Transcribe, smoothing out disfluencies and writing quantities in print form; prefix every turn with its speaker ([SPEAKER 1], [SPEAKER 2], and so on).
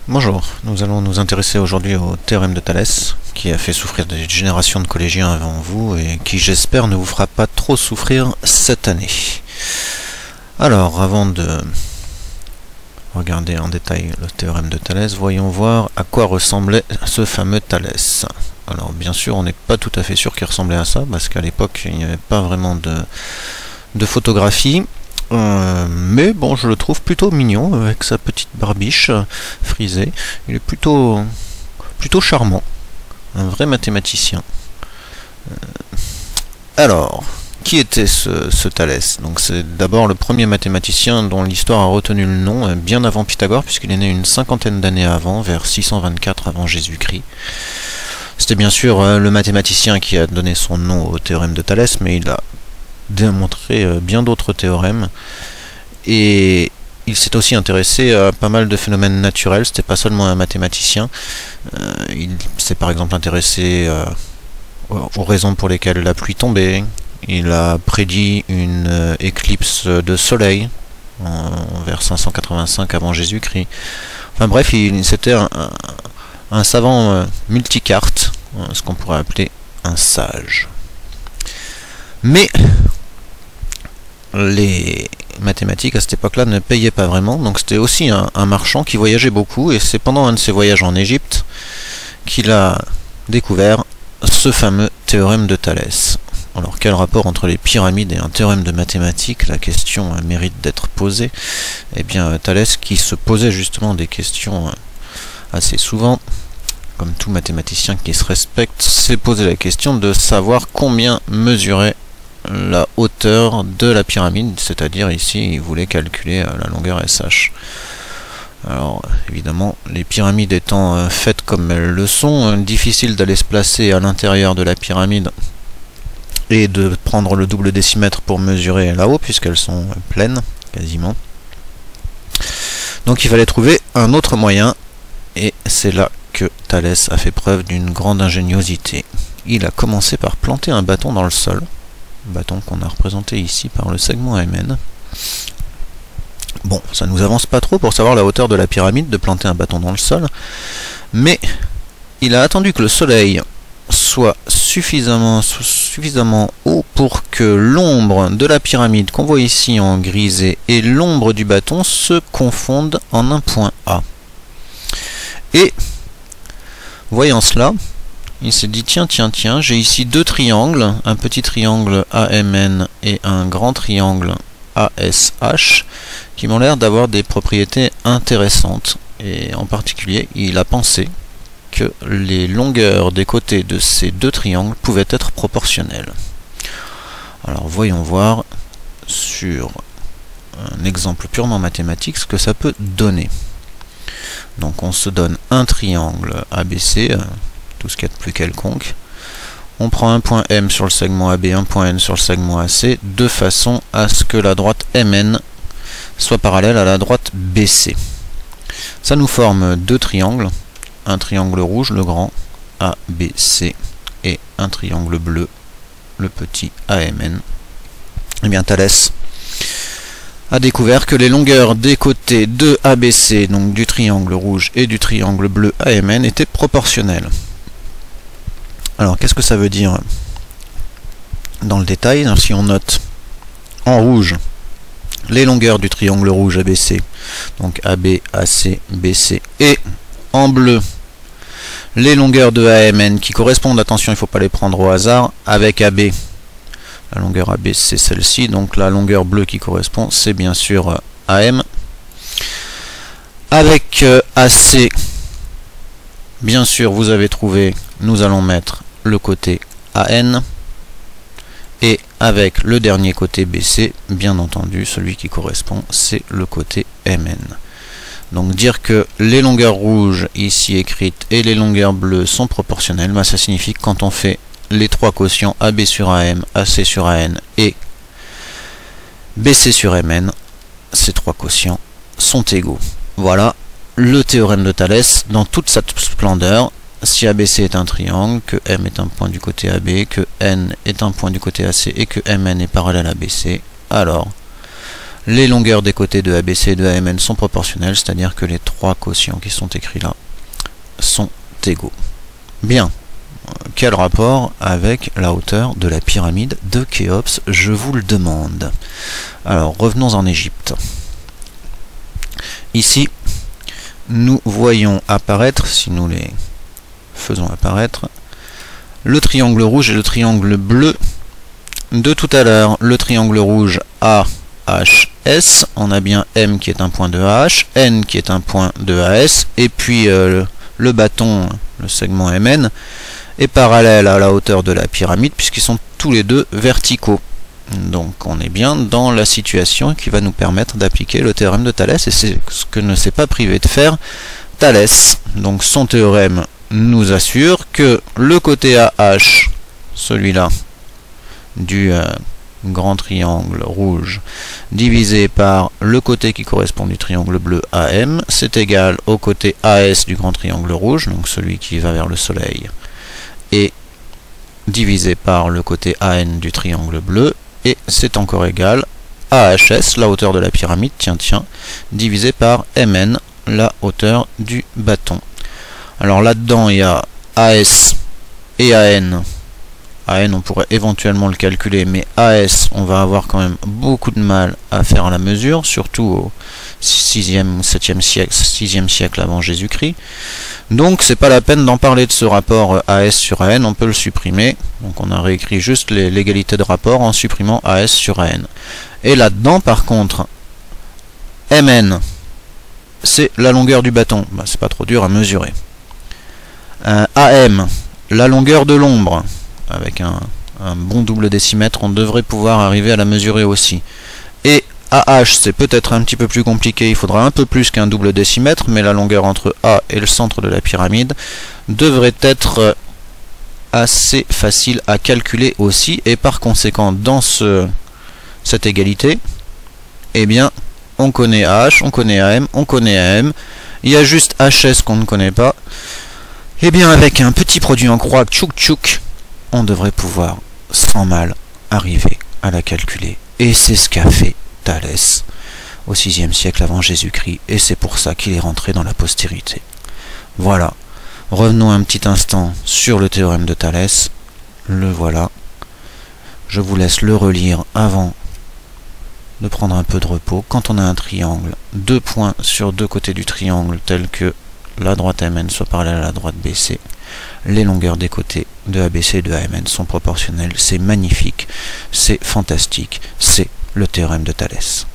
[SPEAKER 1] Bonjour, nous allons nous intéresser aujourd'hui au théorème de Thalès, qui a fait souffrir des générations de collégiens avant vous et qui, j'espère, ne vous fera pas trop souffrir cette année. Alors, avant de regarder en détail le théorème de Thalès, voyons voir à quoi ressemblait ce fameux Thalès. Alors, bien sûr, on n'est pas tout à fait sûr qu'il ressemblait à ça, parce qu'à l'époque, il n'y avait pas vraiment de photographie. Mais bon, je le trouve plutôt mignon avec sa petite barbiche frisée. Il est plutôt charmant, un vrai mathématicien. Alors, qui était ce Thalès? Donc c'est d'abord le premier mathématicien dont l'histoire a retenu le nom, bien avant Pythagore, puisqu'il est né une cinquantaine d'années avant, vers 624 avant Jésus-Christ. C'était bien sûr le mathématicien qui a donné son nom au théorème de Thalès, mais il a démontré bien d'autres théorèmes et il s'est aussi intéressé à pas mal de phénomènes naturels. C'était pas seulement un mathématicien, il s'est par exemple intéressé aux raisons pour lesquelles la pluie tombait. Il a prédit une éclipse de soleil vers 585 avant Jésus-Christ. Enfin bref, c'était un savant multicarte, ce qu'on pourrait appeler un sage. Mais les mathématiques à cette époque-là ne payaient pas vraiment, donc c'était aussi un marchand qui voyageait beaucoup, et c'est pendant un de ses voyages en Égypte qu'il a découvert ce fameux théorème de Thalès. Alors quel rapport entre les pyramides et un théorème de mathématiques? La question mérite d'être posée. Eh bien Thalès, qui se posait justement des questions assez souvent, comme tout mathématicien qui se respecte, s'est posé la question de savoir combien mesurait la hauteur de la pyramide, c'est-à-dire ici il voulait calculer la longueur SH. Alors évidemment, les pyramides étant faites comme elles le sont, difficile d'aller se placer à l'intérieur de la pyramide et de prendre le double décimètre pour mesurer là-haut, puisqu'elles sont pleines quasiment. Donc il fallait trouver un autre moyen, et c'est là que Thalès a fait preuve d'une grande ingéniosité. Il a commencé par planter un bâton dans le sol, bâton qu'on a représenté ici par le segment MN. Bon, ça nous avance pas trop pour savoir la hauteur de la pyramide de planter un bâton dans le sol, mais il a attendu que le soleil soit suffisamment haut pour que l'ombre de la pyramide qu'on voit ici en grisé et l'ombre du bâton se confondent en un point A. Et voyant cela, il s'est dit tiens, j'ai ici deux triangles, un petit triangle AMN et un grand triangle ASH, qui m'ont l'air d'avoir des propriétés intéressantes. Et en particulier, il a pensé que les longueurs des côtés de ces deux triangles pouvaient être proportionnelles. Alors voyons voir sur un exemple purement mathématique ce que ça peut donner. Donc on se donne un triangle ABC, tout ce qu'il y a de plus quelconque. On prend un point M sur le segment AB, un point N sur le segment AC, de façon à ce que la droite MN soit parallèle à la droite BC. Ça nous forme deux triangles, un triangle rouge, le grand ABC, et un triangle bleu, le petit AMN. Et bien Thalès a découvert que les longueurs des côtés de ABC, donc du triangle rouge et du triangle bleu AMN, étaient proportionnelles. Alors qu'est-ce que ça veut dire dans le détail? Si on note en rouge les longueurs du triangle rouge ABC, donc AB, AC, BC, et en bleu les longueurs de AMN qui correspondent, attention il ne faut pas les prendre au hasard, avec AB. La longueur AB c'est celle-ci, donc la longueur bleue qui correspond c'est bien sûr AM. Avec AC, bien sûr vous avez trouvé, nous allons mettre le côté AN, et avec le dernier côté BC, bien entendu celui qui correspond c'est le côté MN. Donc dire que les longueurs rouges ici écrites et les longueurs bleues sont proportionnelles, ça signifie que quand on fait les trois quotients AB sur AM, AC sur AN et BC sur MN, ces trois quotients sont égaux. Voilà le théorème de Thalès dans toute sa splendeur. Si ABC est un triangle, que M est un point du côté AB, que N est un point du côté AC et que MN est parallèle à BC, alors Les longueurs des côtés de ABC et de AMN sont proportionnelles, c'est-à-dire que les trois quotients qui sont écrits là sont égaux. Bien. Quel rapport avec la hauteur de la pyramide de Khéops, je vous le demande. Alors, revenons en Égypte. Ici, nous voyons apparaître, si nous les faisons apparaître, le triangle rouge et le triangle bleu de tout à l'heure. Le triangle rouge AHS, on a bien M qui est un point de AH, N qui est un point de AS, et puis le bâton, le segment MN, est parallèle à la hauteur de la pyramide puisqu'ils sont tous les deux verticaux. Donc on est bien dans la situation qui va nous permettre d'appliquer le théorème de Thalès, et c'est ce que ne s'est pas privé de faire Thalès. Donc son théorème nous assure que le côté AH, celui-là, du grand triangle rouge, divisé par le côté qui correspond du triangle bleu AM, c'est égal au côté AS du grand triangle rouge, donc celui qui va vers le soleil, et divisé par le côté AN du triangle bleu, et c'est encore égal à AHS, la hauteur de la pyramide, divisé par MN, la hauteur du bâton. Alors là-dedans, il y a AS et AN. AN, on pourrait éventuellement le calculer, mais AS, on va avoir quand même beaucoup de mal à faire la mesure, surtout au 6e ou 7e siècle, 6e siècle avant Jésus-Christ. Donc c'est pas la peine d'en parler de ce rapport AS sur AN, on peut le supprimer. Donc on a réécrit juste l'égalité de rapport en supprimant AS sur AN. Et là-dedans, par contre, MN, c'est la longueur du bâton. Bah, c'est pas trop dur à mesurer. AM, la longueur de l'ombre. Avec un bon double décimètre, on devrait pouvoir arriver à la mesurer aussi. Et AH, c'est peut-être un petit peu plus compliqué, il faudra un peu plus qu'un double décimètre, mais la longueur entre A et le centre de la pyramide devrait être assez facile à calculer aussi, et par conséquent, dans cette égalité, eh bien, on connaît AH, on connaît AM, on connaît AM, il y a juste HS qu'on ne connaît pas. Eh bien, avec un petit produit en croix, tchouk tchouk, on devrait pouvoir sans mal arriver à la calculer. Et c'est ce qu'a fait Thalès au 6e siècle avant Jésus-Christ, et c'est pour ça qu'il est rentré dans la postérité. Voilà. Revenons un petit instant sur le théorème de Thalès. Le voilà. Je vous laisse le relire avant de prendre un peu de repos. Quand on a un triangle, deux points sur deux côtés du triangle, tels que la droite MN soit parallèle à la droite BC, les longueurs des côtés de ABC et de AMN sont proportionnelles. C'est magnifique, c'est fantastique, c'est le théorème de Thalès.